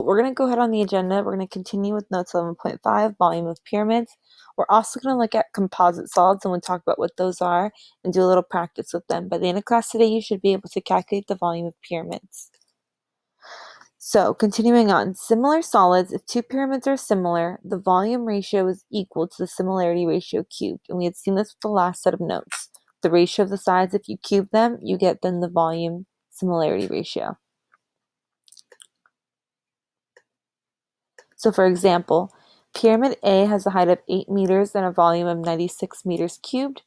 We're going to go ahead on the agenda. We're going to continue with notes 11.5, volume of pyramids. We're also going to look at composite solids and we'll talk about what those are and do a little practice with them. By the end of class today, you should be able to calculate the volume of pyramids. So continuing on, similar solids, if two pyramids are similar, the volume ratio is equal to the similarity ratio cubed. And we had seen this with the last set of notes. The ratio of the sides, if you cube them, you get then the volume similarity ratio. So for example, Pyramid A has a height of 8 meters and a volume of 96 meters cubed.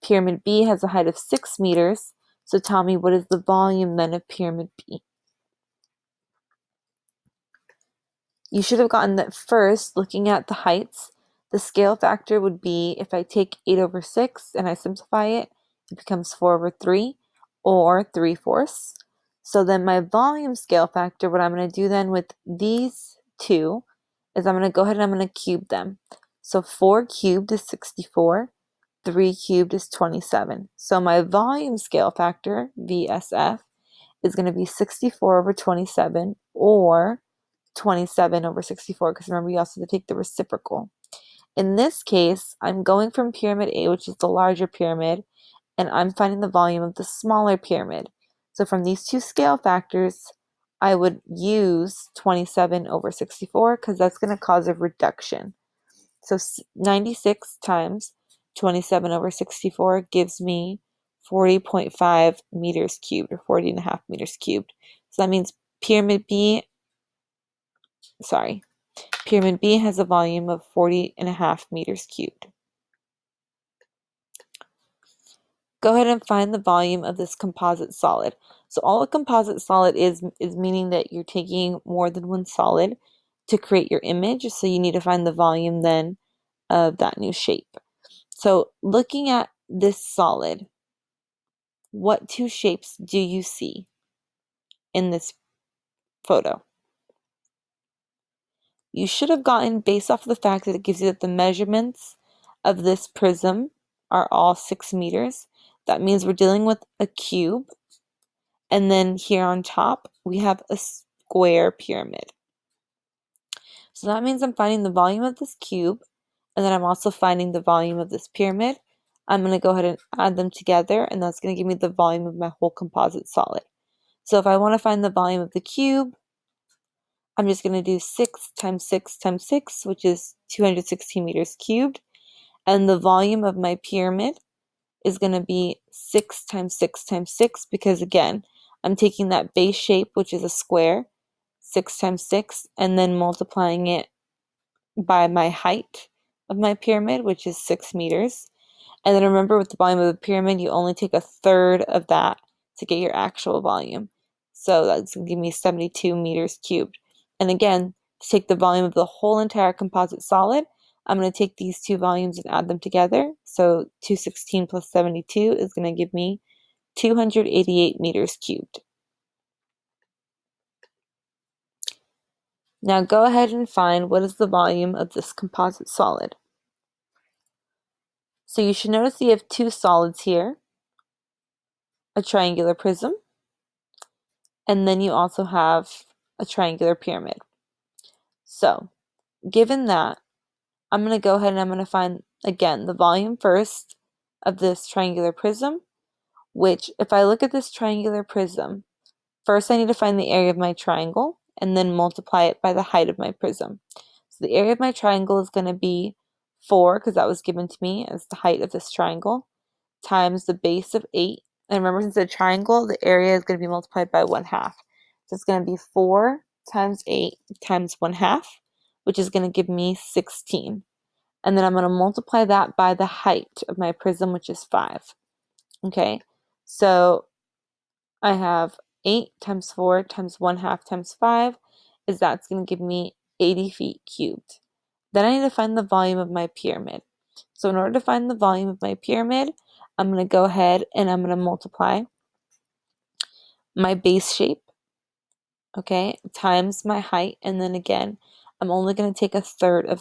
Pyramid B has a height of 6 meters. So tell me, what is the volume then of Pyramid B? You should have gotten that first, looking at the heights. The scale factor would be, if I take 8 over 6 and I simplify it, it becomes 4 over 3, or 3/4. So then my volume scale factor, what I'm going to do then with these two, is I'm going to go ahead and I'm going to cube them. So 4 cubed is 64, 3 cubed is 27. So my volume scale factor, VSF, is going to be 64 over 27, or 27 over 64, because remember you also have to take the reciprocal. In this case, I'm going from Pyramid A, which is the larger pyramid, and I'm finding the volume of the smaller pyramid. So from these two scale factors, I would use 27 over 64 because that's going to cause a reduction. So 96 times 27 over 64 gives me 40.5 meters cubed, or 40.5 meters cubed. So that means Pyramid B has a volume of 40.5 meters cubed. Go ahead and find the volume of this composite solid. So all a composite solid is meaning that you're taking more than one solid to create your image. So you need to find the volume then of that new shape. So looking at this solid, what two shapes do you see in this photo? You should have gotten, based off of the fact that it gives you that the measurements of this prism are all 6 meters. That means we're dealing with a cube. And then here on top, we have a square pyramid. So that means I'm finding the volume of this cube, and then I'm also finding the volume of this pyramid. I'm going to go ahead and add them together, and that's going to give me the volume of my whole composite solid. So if I want to find the volume of the cube, I'm just going to do 6 times 6 times 6, which is 216 meters cubed. And the volume of my pyramid is going to be 6 times 6 times 6, because again, I'm taking that base shape, which is a square, 6 times 6, and then multiplying it by my height of my pyramid, which is 6 meters. And then remember, with the volume of the pyramid, you only take a third of that to get your actual volume. So that's going to give me 72 meters cubed. And again, to take the volume of the whole entire composite solid, I'm going to take these two volumes and add them together. So 216 plus 72 is going to give me 288 meters cubed. Now go ahead and find what is the volume of this composite solid. So you should notice you have two solids here, a triangular prism, and then you also have a triangular pyramid. So given that, I'm going to go ahead and I'm going to find, again, the volume first of this triangular prism, which, if I look at this triangular prism, first I need to find the area of my triangle and then multiply it by the height of my prism. So the area of my triangle is going to be 4, because that was given to me as the height of this triangle, times the base of 8. And remember, since it's a triangle, the area is going to be multiplied by 1/2. So it's going to be 4 times 8 times 1/2, which is going to give me 16. And then I'm going to multiply that by the height of my prism, which is 5. Okay, so I have 8 times 4 times 1/2 times 5, that's going to give me 80 feet cubed. Then I need to find the volume of my pyramid. So in order to find the volume of my pyramid, I'm going to go ahead and I'm going to multiply my base shape, okay, times my height, and then again, I'm only going to take a third of